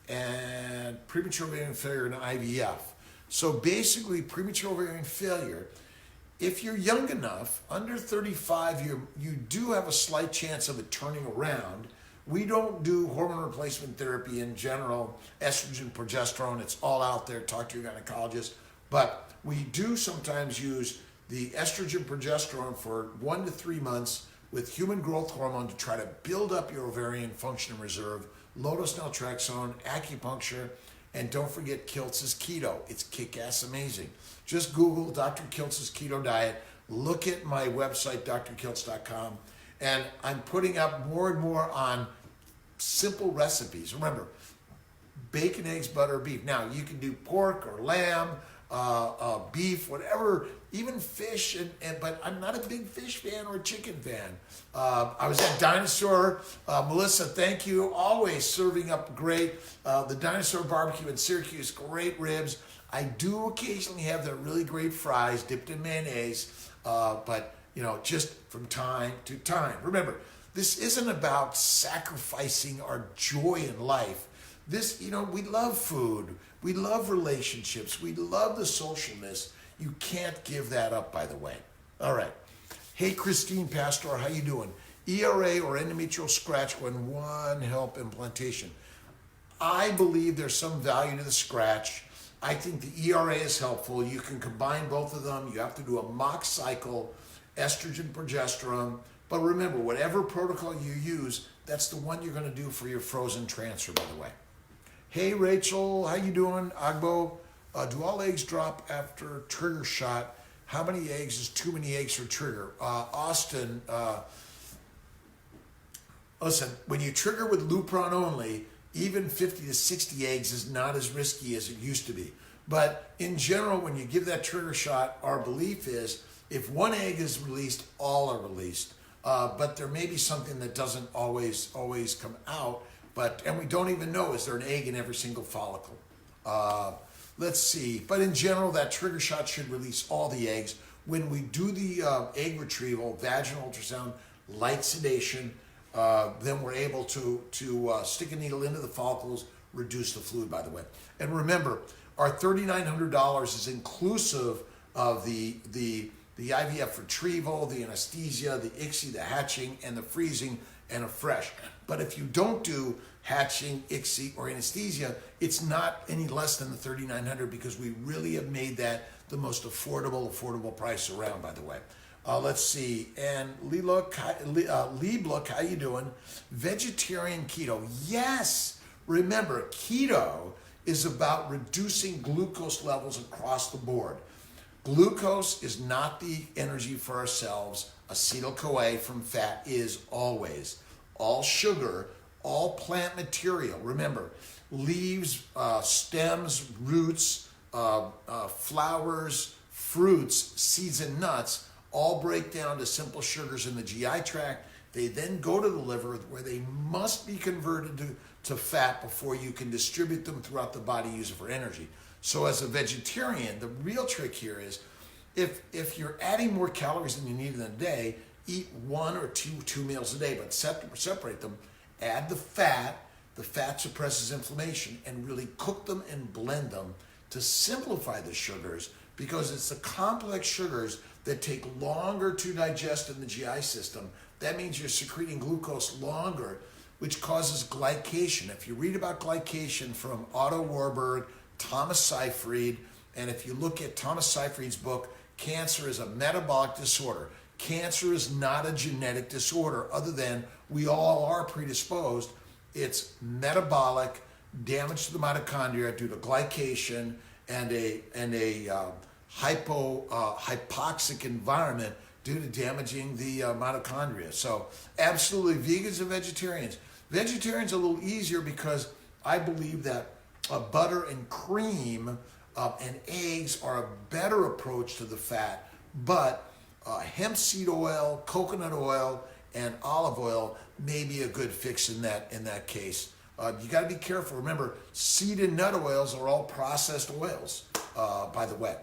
and premature ovarian failure and IVF. So basically, premature ovarian failure, if you're young enough, under 35, you do have a slight chance of it turning around. We don't do hormone replacement therapy in general, estrogen, progesterone, it's all out there, talk to your gynecologist. But we do sometimes use the estrogen, progesterone for 1 to 3 months with human growth hormone to try to build up your ovarian function and reserve, low-dose naltrexone, acupuncture, and don't forget Kiltz's keto. It's kick-ass amazing. Just Google Dr. Kiltz's keto diet. Look at my website, drkiltz.com. And I'm putting up more and more on simple recipes. Remember, bacon, eggs, butter, beef. Now, you can do pork or lamb, beef, whatever, even fish, but I'm not a big fish fan or a chicken fan. I was at Dinosaur. Melissa, thank you. Always serving up great. The Dinosaur Barbecue in Syracuse, great ribs. I do occasionally have their really great fries dipped in mayonnaise, but just from time to time. Remember, this isn't about sacrificing our joy in life. This, we love food. We love relationships. We love the socialness. You can't give that up, by the way. All right. Hey, Christine Pastor, how you doing? ERA or endometrial scratch when one help implantation. I believe there's some value to the scratch. I think the ERA is helpful. You can combine both of them. You have to do a mock cycle, estrogen, progesterone. But remember, whatever protocol you use, that's the one you're going to do for your frozen transfer, by the way. Hey, Rachel, how you doing? Agbo, do all eggs drop after trigger shot? How many eggs is too many eggs for trigger? Austin, listen, when you trigger with Lupron only, even 50 to 60 eggs is not as risky as it used to be. But in general, when you give that trigger shot, our belief is if one egg is released, all are released. But there may be something that doesn't always come out. And we don't even know, is there an egg in every single follicle? Let's see. But in general, that trigger shot should release all the eggs. when we do the egg retrieval, vaginal ultrasound, light sedation, then we're able to stick a needle into the follicles, reduce the fluid, by the way. And remember, our $3,900 is inclusive of the IVF retrieval, the anesthesia, the ICSI, the hatching, and the freezing, and a fresh. But if you don't do hatching, ICSI, or anesthesia, it's not any less than the $3,900 because we really have made that the most affordable price around, by the way. Let's see. And Lee, look, how you doing? Vegetarian keto. Yes. Remember, keto is about reducing glucose levels across the board. Glucose is not the energy for our cells. Acetyl-CoA from fat is always. All sugar, all plant material. Remember, leaves, stems, roots, flowers, fruits, seeds, and nuts all break down to simple sugars in the GI tract. They then go to the liver where they must be converted to fat before you can distribute them throughout the body, use it for energy. So as a vegetarian, the real trick here is if you're adding more calories than you need in a day, eat one or two meals a day, but separate them, add the fat. The fat suppresses inflammation, and really cook them and blend them to simplify the sugars, because it's the complex sugars that take longer to digest in the GI system. That means you're secreting glucose longer, which causes glycation. If you read about glycation from Otto Warburg, Thomas Seyfried, and if you look at Thomas Seyfried's book, Cancer is a Metabolic Disorder. Cancer is not a genetic disorder, other than we all are predisposed. It's metabolic damage to the mitochondria due to glycation and a hypoxic environment due to damaging the mitochondria. So absolutely, vegans and vegetarians. Vegetarians are a little easier because I believe that butter and cream and eggs are a better approach to the fat, but hemp seed oil, coconut oil, and olive oil may be a good fix in that case. You got to be careful. Remember, seed and nut oils are all processed oils, by the way.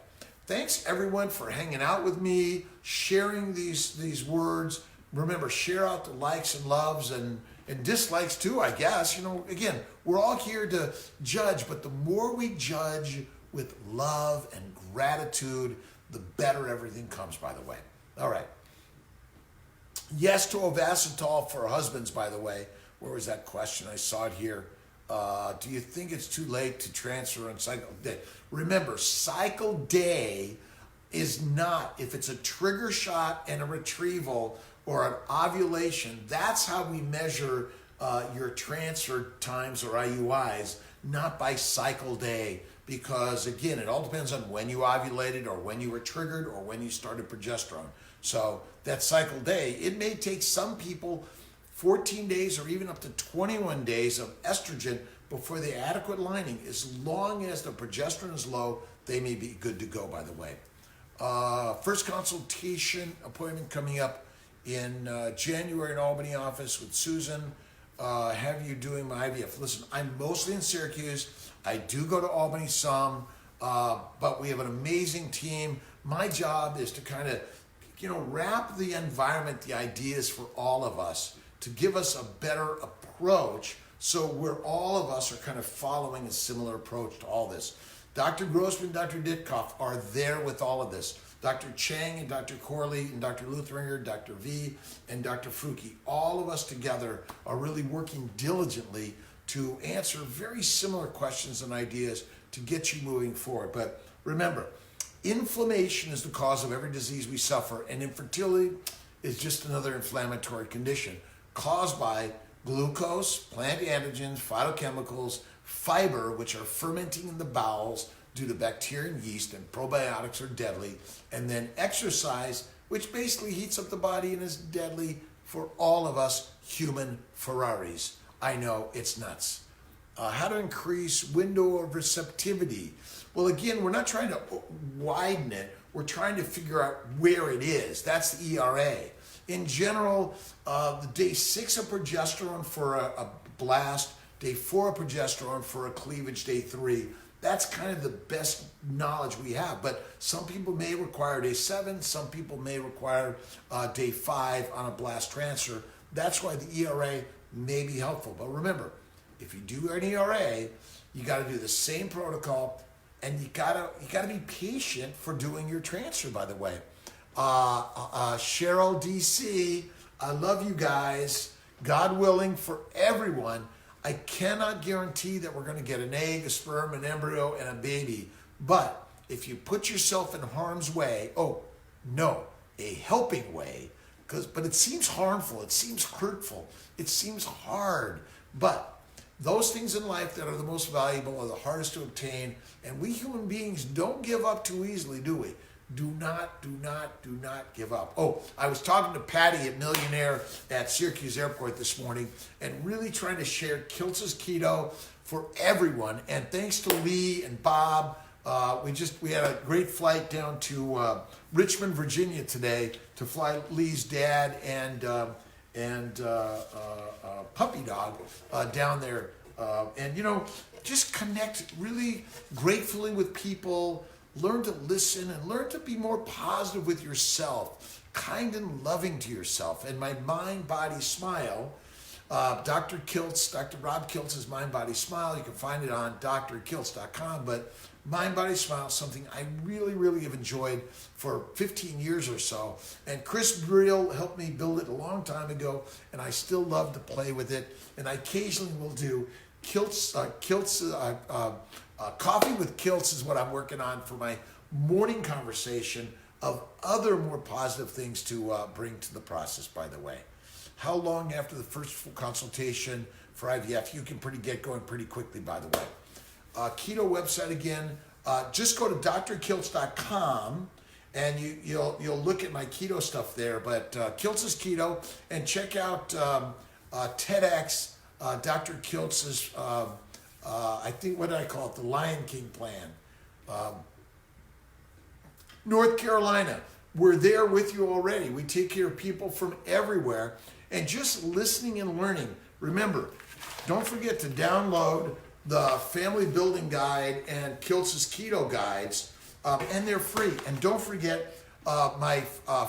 Thanks everyone for hanging out with me, sharing these words. Remember, share out the likes and loves and dislikes too, I guess. Again, we're all here to judge, but the more we judge with love and gratitude, the better everything comes, by the way. All right. Yes to Ovasitol for husbands, by the way. Where was that question? I saw it here. Do you think it's too late to transfer on cycle day? Remember, cycle day is not, if it's a trigger shot and a retrieval or an ovulation, that's how we measure your transfer times or IUIs, not by cycle day. Because again, it all depends on when you ovulated or when you were triggered or when you started progesterone. So that cycle day, it may take some people 14 days or even up to 21 days of estrogen before the adequate lining. As long as the progesterone is low, they may be good to go, by the way. First consultation appointment coming up in January in Albany office with Susan. Have you doing my IVF? Listen, I'm mostly in Syracuse. I do go to Albany some, but we have an amazing team. My job is to kind of, wrap the environment, the ideas for all of us to give us a better approach, so where all of us are kind of following a similar approach to all this. Dr. Grossman, Dr. Ditkoff are there with all of this. Dr. Chang and Dr. Corley and Dr. Luthringer, Dr. V and Dr. Fruki, all of us together are really working diligently to answer very similar questions and ideas to get you moving forward. But remember, inflammation is the cause of every disease we suffer, and infertility is just another inflammatory condition caused by glucose, plant antigens, phytochemicals, fiber, which are fermenting in the bowels due to bacteria and yeast, and probiotics are deadly, and then exercise, which basically heats up the body and is deadly for all of us human Ferraris. I know, it's nuts. How to increase window of receptivity? Well, again, we're not trying to widen it. We're trying to figure out where it is. That's the ERA. In general, the day 6 of progesterone for a blast, day 4 of progesterone for a cleavage, day 3. That's kind of the best knowledge we have. But some people may require day 7, some people may require day 5 on a blast transfer. That's why the ERA may be helpful. But remember, if you do an ERA, you got to do the same protocol, and you gotta be patient for doing your transfer. By the way, Cheryl DC, I love you guys. God willing, for everyone. I cannot guarantee that we're going to get an egg, a sperm, an embryo, and a baby. But if you put yourself in harm's way, a helping way, but it seems harmful, it seems hurtful, it seems hard. But those things in life that are the most valuable are the hardest to obtain. And we human beings don't give up too easily, do we? Do not give up. Oh, I was talking to Patty at Millionaire at Syracuse Airport this morning and really trying to share Kiltz's Keto for everyone. And thanks to Lee and Bob, we had a great flight down to Richmond, Virginia today to fly Lee's dad and puppy dog down there. And, just connect really gratefully with people. Learn to listen and learn to be more positive with yourself, kind and loving to yourself. And my Mind, Body, Smile, Dr. Kiltz, Dr. Rob Kiltz's Mind, Body, Smile, you can find it on drkiltz.com. But Mind, Body, Smile is something I really, really have enjoyed for 15 years or so. And Chris Brill helped me build it a long time ago, and I still love to play with it. And I occasionally will do Coffee with Kiltz is what I'm working on for my morning conversation of other more positive things to bring to the process, by the way. How long after the first full consultation for IVF? You can get going pretty quickly, by the way. Keto website again, just go to drkiltz.com and you'll look at my keto stuff there. But Kiltz's Keto, and check out TEDx, Dr. Kiltz's I think, what did I call it? The Lion King plan. North Carolina, we're there with you already. We take care of people from everywhere. And just listening and learning. Remember, don't forget to download the Family Building Guide and Kiltz's Keto Guides. And they're free. And don't forget my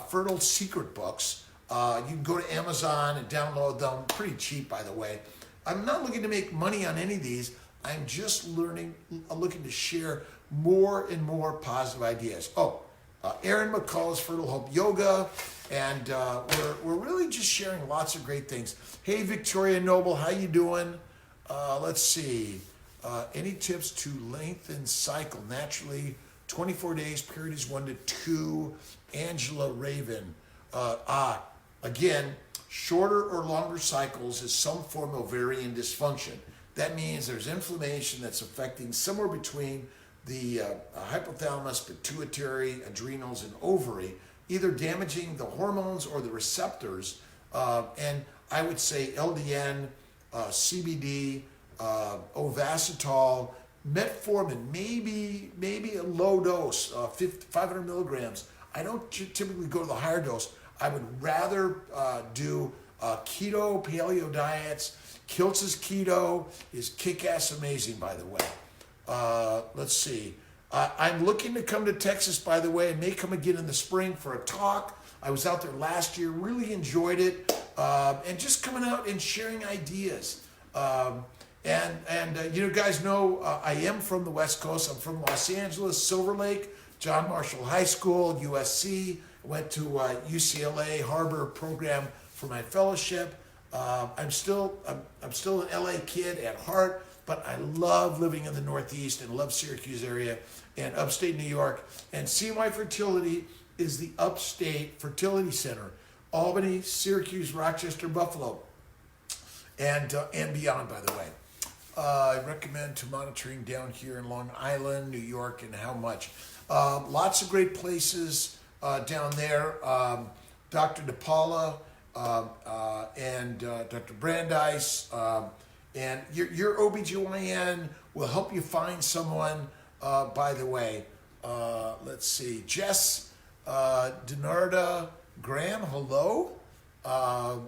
Fertile Secret books. You can go to Amazon and download them. Pretty cheap, by the way. I'm not looking to make money on any of these. I'm just looking to share more and more positive ideas. Erin McCullough's Fertile Hope Yoga, and we're really just sharing lots of great things. Hey, Victoria Noble, how you doing? Let's see. Any tips to lengthen cycle naturally? 24 days, period is 1 to 2. Angela Raven. Again, shorter or longer cycles is some form of ovarian dysfunction. That means there's inflammation that's affecting somewhere between the hypothalamus, pituitary, adrenals, and ovary, either damaging the hormones or the receptors. And I would say LDN, CBD, Ovasitol, metformin, maybe a low dose, 500 milligrams. I don't typically go to the higher dose. I would rather do keto, paleo diets. Kiltz's Keto is kick-ass amazing, by the way. Let's see. I'm looking to come to Texas, by the way. I may come again in the spring for a talk. I was out there last year, really enjoyed it, and just coming out and sharing ideas. You guys know I am from the West Coast. I'm from Los Angeles, Silver Lake, John Marshall High School, USC. Went to UCLA Harbor program for my fellowship. I'm still an LA kid at heart, but I love living in the Northeast and love Syracuse area and upstate New York. And CMY Fertility is the upstate fertility center. Albany, Syracuse, Rochester, Buffalo, and beyond, by the way. I recommend to monitoring down here in Long Island, New York, and how much. Lots of great places down there. Dr. DePaula, and Dr. Brandeis, and your OBGYN will help you find someone, by the way. Let's see, Jess Denarda Graham, hello. All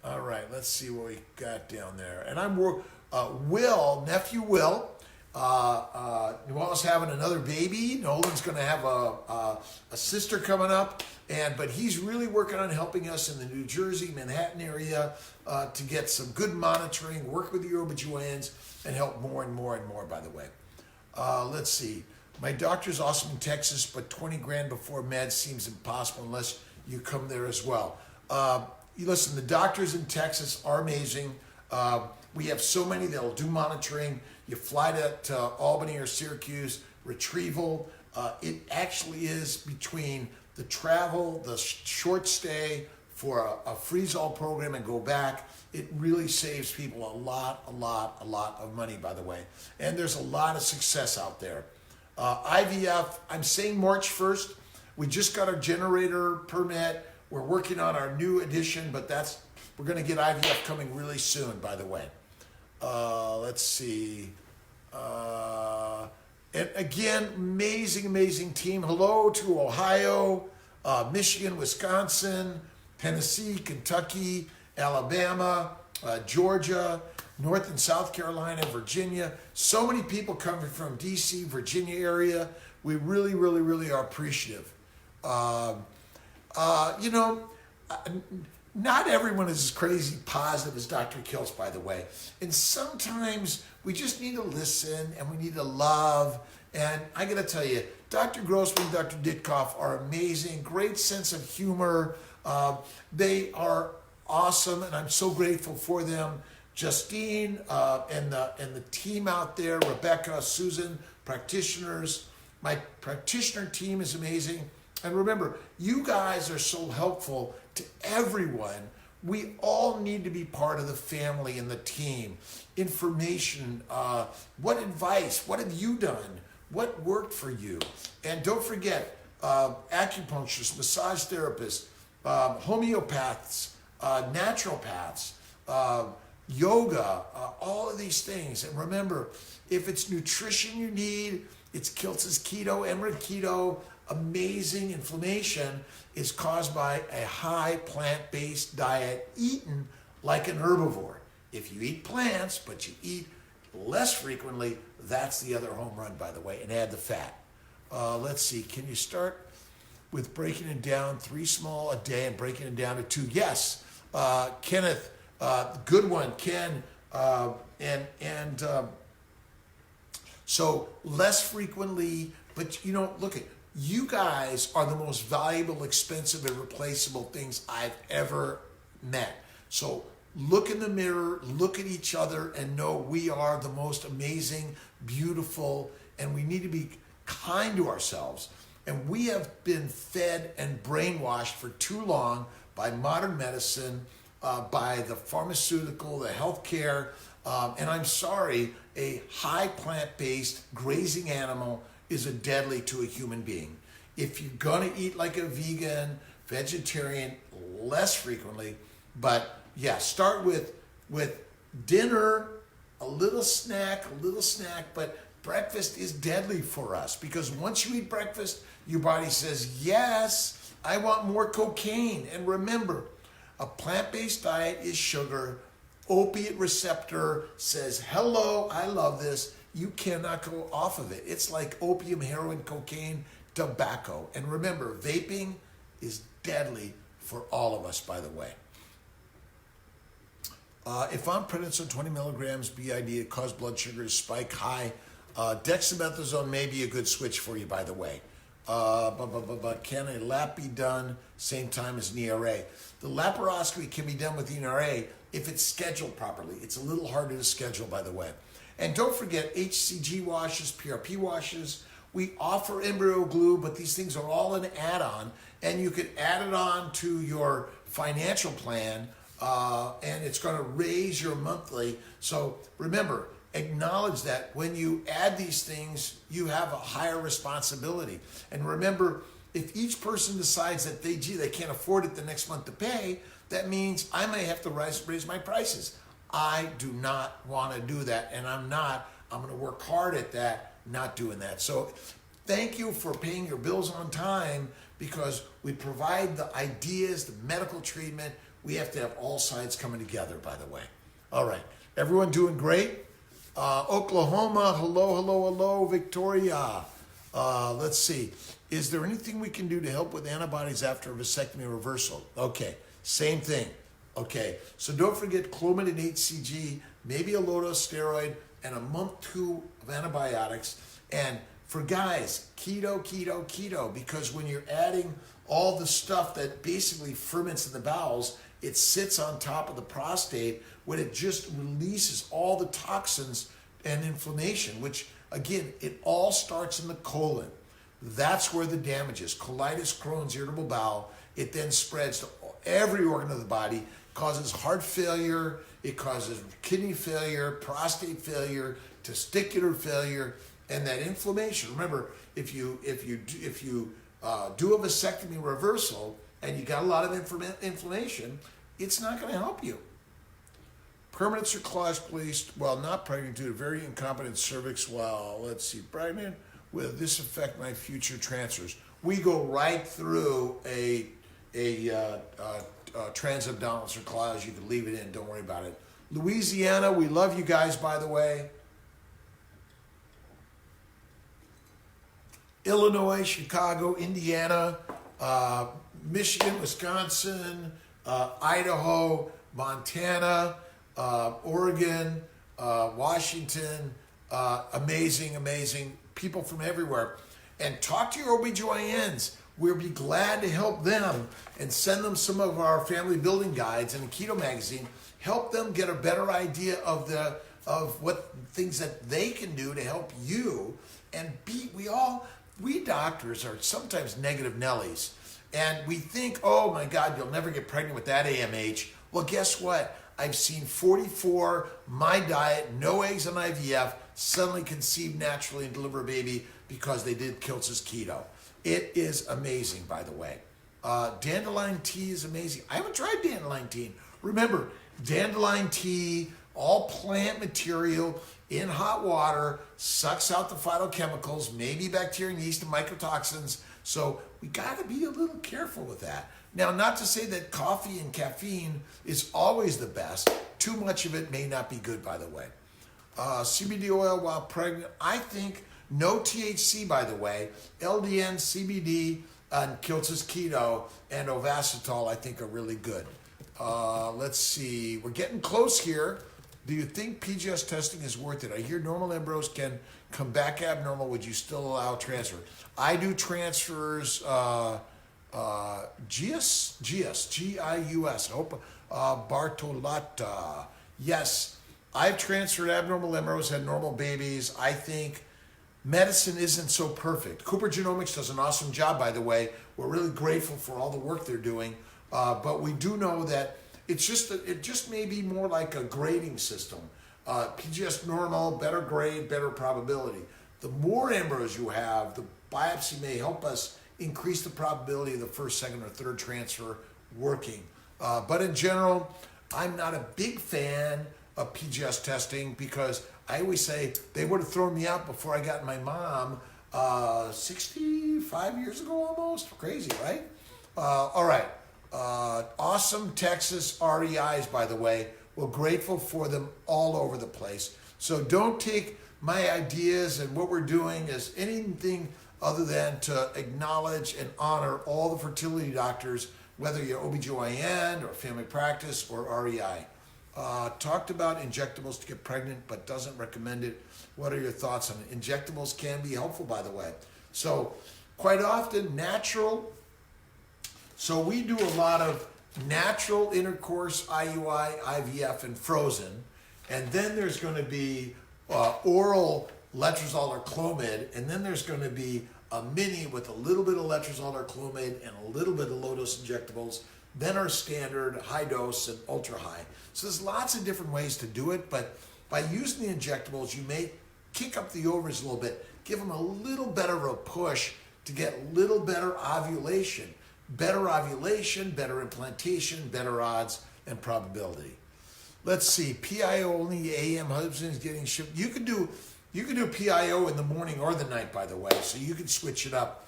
right, let's see what we got down there. And I'm Will, nephew Will, Noel's having another baby. Nolan's going to have a sister coming up, but he's really working on helping us in the New Jersey, Manhattan area to get some good monitoring, work with the OBGYNs, and help more and more and more, by the way. Let's see. My doctor's awesome in Texas, but 20 grand before meds seems impossible unless you come there as well. Listen, the doctors in Texas are amazing. We have so many that'll do monitoring. You fly to Albany or Syracuse, retrieval. It actually is between the travel, the short stay for a freeze-all program and go back. It really saves people a lot of money, by the way. And there's a lot of success out there. IVF, I'm saying March 1st. We just got our generator permit. We're working on our new edition, but we're going to get IVF coming really soon, by the way. Let's see. And again, amazing team. Hello to Ohio, Michigan, Wisconsin, Tennessee, Kentucky, Alabama, Georgia, North and South Carolina, Virginia. So many people coming from DC, Virginia area. We really are appreciative. Not everyone is as crazy positive as Dr. Kiltz, by the way. And sometimes we just need to listen and we need to love. And I got to tell you, Dr. Grossman, Dr. Ditkoff are amazing, great sense of humor. They are awesome, and I'm so grateful for them. Justine and the team out there, Rebecca, Susan, practitioners. My practitioner team is amazing. And remember, you guys are so helpful to everyone. We all need to be part of the family and the team. Information, what advice, what have you done? What worked for you? And don't forget, acupuncturists, massage therapists, homeopaths, naturopaths, yoga, all of these things. And remember, if it's nutrition you need, it's Kiltz's Keto, Emerald Keto. Amazing inflammation is caused by a high plant-based diet eaten like an herbivore. If you eat plants, but you eat less frequently, that's the other home run, by the way, and add the fat. Let's see, can you start with breaking it down, 3 small a day and breaking it down to 2? Yes, Kenneth, good one, Ken, so less frequently, but look at, you guys are the most valuable, expensive, and replaceable things I've ever met. So look in the mirror, look at each other, and know we are the most amazing, beautiful, and we need to be kind to ourselves. And we have been fed and brainwashed for too long by modern medicine, by the pharmaceutical, the healthcare, and I'm sorry, a high plant-based grazing animal is a deadly to a human being. If you're gonna eat like a vegan, vegetarian, less frequently, but yeah, start with dinner, a little snack, but breakfast is deadly for us because once you eat breakfast, your body says, yes, I want more cocaine. And remember, a plant-based diet is sugar. Opiate receptor says, hello, I love this. You cannot go off of it. It's like opium, heroin, cocaine, tobacco. And remember, vaping is deadly for all of us, by the way. If I'm prednisone 20 milligrams BID, it causes blood sugar to spike high. Dexamethasone may be a good switch for you, by the way. But can a lap be done same time as an ERA? The laparoscopy can be done with the ERA if it's scheduled properly. It's a little harder to schedule, by the way. And don't forget HCG washes, PRP washes. We offer embryo glue, but these things are all an add-on, and you could add it on to your financial plan, and it's going to raise your monthly. So remember, acknowledge that when you add these things, you have a higher responsibility. And remember, if each person decides that they can't afford it the next month to pay, that means I may have to raise my prices. I do not want to do that, and I'm going to work hard at that, not doing that. So thank you for paying your bills on time because we provide the ideas, the medical treatment. We have to have all sides coming together, by the way. All right, everyone doing great? Oklahoma, hello, Victoria. Let's see. Is there anything we can do to help with antibodies after a vasectomy reversal? Okay, same thing. Okay, so don't forget Clomid and HCG, maybe a low-dose steroid, and a month 2 of antibiotics. And for guys, keto, because when you're adding all the stuff that basically ferments in the bowels, it sits on top of the prostate when it just releases all the toxins and inflammation, which again, it all starts in the colon. That's where the damage is. Colitis, Crohn's, irritable bowel. It then spreads to every organ of the body, causes heart failure, it causes kidney failure, prostate failure, testicular failure, and that inflammation. Remember, if you do a vasectomy reversal and you got a lot of inflammation, it's not going to help you. Permanent cerclage placed while not pregnant due to very incompetent cervix. Well, let's see, pregnant. Will this affect my future transfers? We go right through a transabdominal cerclage. You can leave it in. Don't worry about it. Louisiana, we love you guys, by the way. Illinois, Chicago, Indiana, Michigan, Wisconsin, Idaho, Montana, Oregon, Washington, amazing people from everywhere. And talk to your OBGYNs. We'll be glad to help them and send them some of our family building guides and a keto magazine. Help them get a better idea of what things that they can do to help you. And we doctors are sometimes negative Nellies. And we think, oh my God, you'll never get pregnant with that AMH. Well, guess what? I've seen 44, my diet, no eggs on IVF, suddenly conceive naturally and deliver a baby because they did Kiltz's keto. It is amazing, by the way. Dandelion tea is amazing. I haven't tried dandelion tea. Remember, dandelion tea, all plant material in hot water, sucks out the phytochemicals, maybe bacteria and yeast and mycotoxins. So we got to be a little careful with that. Now, not to say that coffee and caffeine is always the best. Too much of it may not be good, by the way. CBD oil while pregnant. I think no THC, by the way. LDN, CBD, and Kiltz's keto and Ovasitol, I think, are really good. Let's see. We're getting close here. Do you think PGS testing is worth it? I hear normal embryos can come back abnormal. Would you still allow transfer? I do transfers. Gius, G-I-U-S. I hope Bartolotta. Yes, I've transferred abnormal embryos, had normal babies. I think medicine isn't so perfect. Cooper Genomics does an awesome job, by the way. We're really grateful for all the work they're doing. But we do know that it just may be more like a grading system. PGS normal, better grade, better probability. The more embryos you have, the biopsy may help us increase the probability of the first, second, or third transfer working. But in general, I'm not a big fan of PGS testing because I always say they would have thrown me out before I got my mom 65 years ago almost. Crazy, right? All right. Awesome Texas REIs, by the way. We're grateful for them all over the place. So don't take my ideas and what we're doing as anything other than to acknowledge and honor all the fertility doctors, whether you're OBGYN or family practice or REI. Talked about injectables to get pregnant, but doesn't recommend it. What are your thoughts on it? Injectables can be helpful, by the way. So quite often, natural. So we do a lot of natural intercourse, IUI, IVF, and frozen. And then there's going to be oral letrozole or Clomid, and then there's going to be a mini with a little bit of letrozole or Clomid and a little bit of low-dose injectables, then our standard high dose and ultra high. So there's lots of different ways to do it, but by using the injectables, you may kick up the ovaries a little bit, give them a little better of a push to get a little better ovulation. Better ovulation, better implantation, better odds and probability. Let's see, PIO only AM husband is getting shipped. You can do PIO in the morning or the night, by the way, so you can switch it up.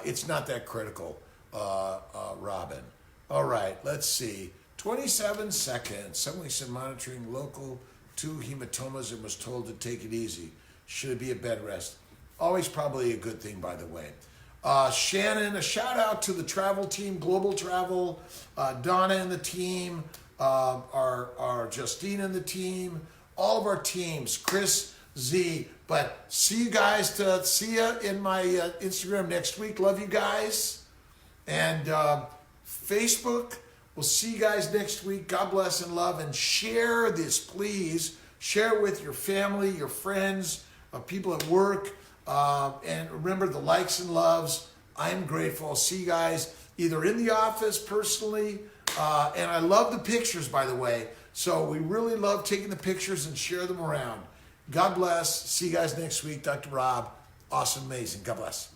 It's not that critical, Robin. All right, let's see. 27 seconds. Somebody said monitoring local 2 hematomas and was told to take it easy. Should it be a bed rest? Always probably a good thing, by the way. Shannon, a shout out to the travel team, Global Travel, Donna and the team, our Justine and the team, all of our teams, Chris Z. But see you guys, see you in my Instagram next week. Love you guys. And Facebook, we'll see you guys next week. God bless and love. And share this, please. Share it with your family, your friends, people at work. And remember the likes and loves. I'm grateful. I'll see you guys either in the office personally. And I love the pictures, by the way. So we really love taking the pictures and share them around. God bless. See you guys next week. Dr. Rob. Awesome, amazing. God bless.